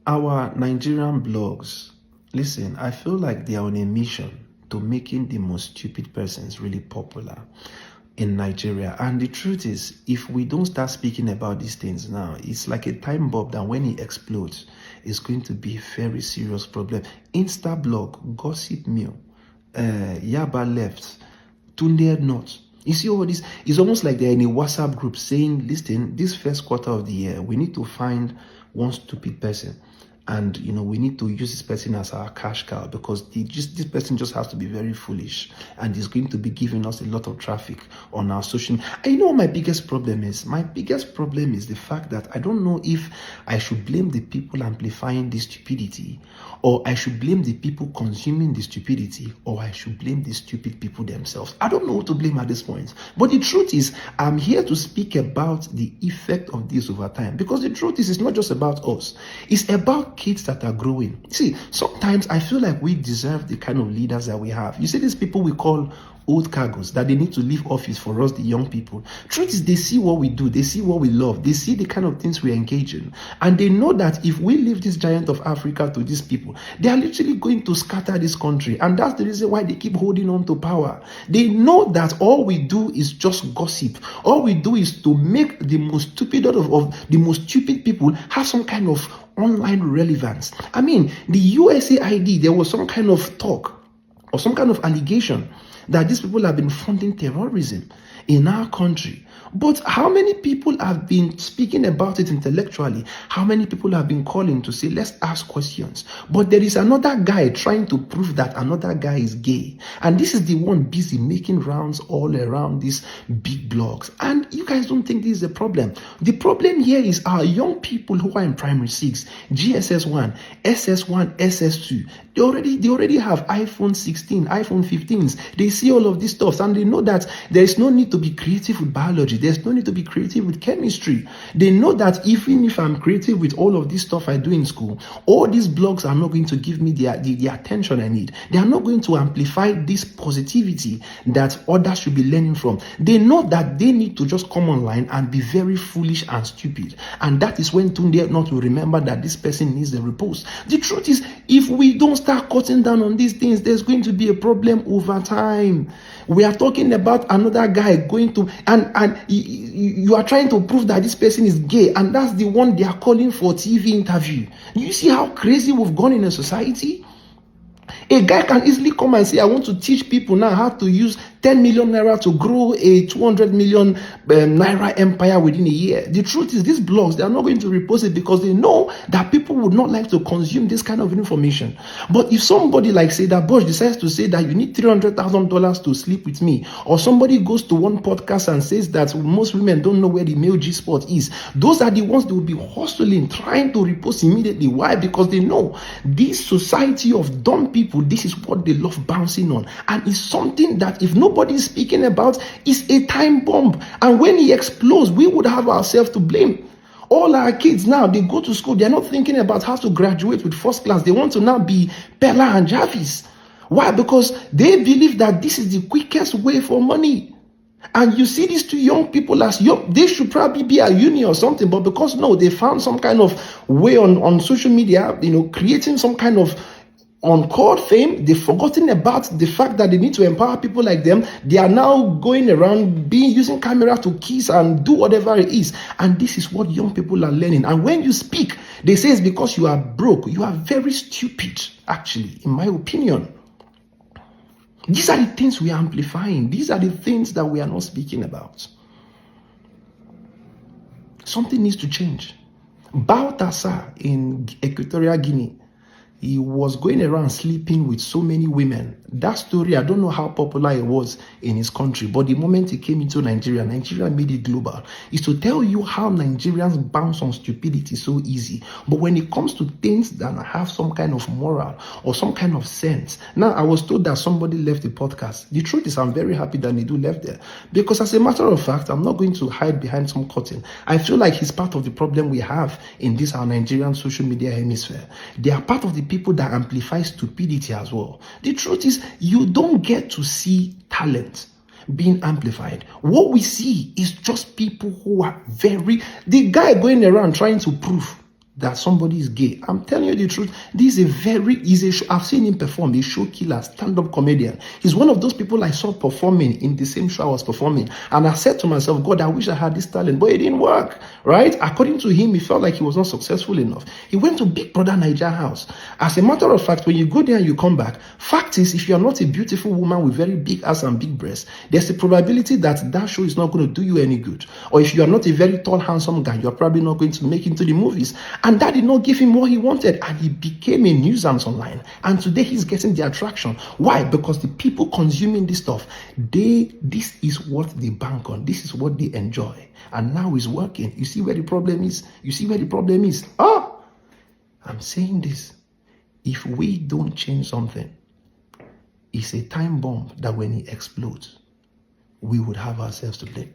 Our Nigerian blogs, listen, I feel like they are on a mission to making the most stupid persons really popular in Nigeria. And the truth is, if we don't start speaking about these things now, it's like a time bomb that when it explodes, it's going to be a very serious problem. Instablog, Gossip Mill, Yaba Left, Tunde Not. You see all this? It's almost like they're in a WhatsApp group saying, listen, this first quarter of the year, we need to find one stupid person. And, we need to use this person as our cash cow because this person just has to be very foolish and is going to be giving us a lot of traffic on our social. And you know what my biggest problem is? My biggest problem is the fact that I don't know if I should blame the people amplifying this stupidity, or I should blame the people consuming the stupidity, or I should blame the stupid people themselves. I don't know who to blame at this point. But the truth is, I'm here to speak about the effect of this over time, because the truth is, it's not just about us. It's about kids that are growing. See, sometimes I feel like we deserve the kind of leaders that we have. You see, these people we call old cargoes, that they need to leave office for us, the young people. Truth is, they see what we do, they see what we love, they see the kind of things we engage in, and they know that if we leave this giant of Africa to these people, they are literally going to scatter this country. And that's the reason why they keep holding on to power. They know that all we do is just gossip. All we do is to make the most stupid of the most stupid people have some kind of online relevance. I mean, the USAID, there was some kind of talk or some kind of allegation that these people have been funding terrorism in our country. But how many people have been speaking about it intellectually? How many people have been calling to say, let's ask questions? But there is another guy trying to prove that another guy is gay. And this is the one busy making rounds all around these big blogs. And you guys don't think this is a problem. The problem here is our young people who are in primary 6, GSS1, SS1, SS2. They already have iPhone 16, iPhone 15s. They see all of this stuff and they know that there is no need to be creative with biology. There's no need to be creative with chemistry. They know that even if I'm creative with all of this stuff I do in school, all these blogs are not going to give me the attention I need. They are not going to amplify this positivity that others should be learning from. They know that they need to just come online and be very foolish and stupid. And that is when Tunde Not will remember that this person needs a repost. The truth is, if we don't start cutting down on these things, there's going to be a problem over time. We are talking about another guy going to, and you are trying to prove that this person is gay, and that's the one they are calling for TV interview. You see how crazy we've gone in a society? A guy can easily come and say, I want to teach people now how to use 10 million naira to grow a 200 million naira empire within a year. The truth is, these blogs, they are not going to repost it because they know that people would not like to consume this kind of information. But if somebody like Seda Bosch decides to say that you need $300,000 to sleep with me, or somebody goes to one podcast and says that most women don't know where the male G-spot is, those are the ones that will be hustling, trying to repost immediately. Why? Because they know this society of dumb people, this is what they love bouncing on. And it's something that if nobody is speaking about, is a time bomb. And when it explodes, we would have ourselves to blame. All our kids now, they go to school, they're not thinking about how to graduate with first class. They want to now be Pella and Jarvis. Why? Because they believe that this is the quickest way for money. And you see these two young people as young, they should probably be at uni or something, but because no, they found some kind of way on social media, creating some kind of on-call fame. They've forgotten about the fact that they need to empower people like them. They are now going around using camera to kiss and do whatever it is. And this is what young people are learning. And when you speak, they say it's because you are broke. You are very stupid, actually, in my opinion. These are the things we are amplifying. These are the things that we are not speaking about. Something needs to change. Baltasar in Equatorial Guinea, he was going around sleeping with so many women. That story, I don't know how popular it was in his country, but the moment he came into Nigeria, Nigeria made it global. It's to tell you how Nigerians bounce on stupidity so easy. But when it comes to things that have some kind of moral or some kind of sense. Now, I was told that somebody left the podcast. The truth is, I'm very happy that Nidu left there. Because as a matter of fact, I'm not going to hide behind some curtain. I feel like he's part of the problem we have in this our Nigerian social media hemisphere. They are part of the people that amplify stupidity as well. The truth is, you don't get to see talent being amplified. What we see is just people who are the guy going around trying to prove that somebody is gay. I'm telling you the truth. This is a very easy show. I've seen him perform. A show killer, stand-up comedian. He's one of those people I saw performing in the same show I was performing. And I said to myself, God, I wish I had this talent, but it didn't work, right? According to him, he felt like he was not successful enough. He went to Big Brother Naija house. As a matter of fact, when you go there and you come back, fact is, if you're not a beautiful woman with very big ass and big breasts, there's a probability that that show is not going to do you any good. Or if you are not a very tall, handsome guy, you're probably not going to make it into the movies. And that did not give him what he wanted. And he became a nuisance online. And today he's getting the attraction. Why? Because the people consuming this stuff, this is what they bank on. This is what they enjoy. And now it's working. You see where the problem is? You see where the problem is? I'm saying this. If we don't change something, it's a time bomb that when it explodes, we would have ourselves to blame.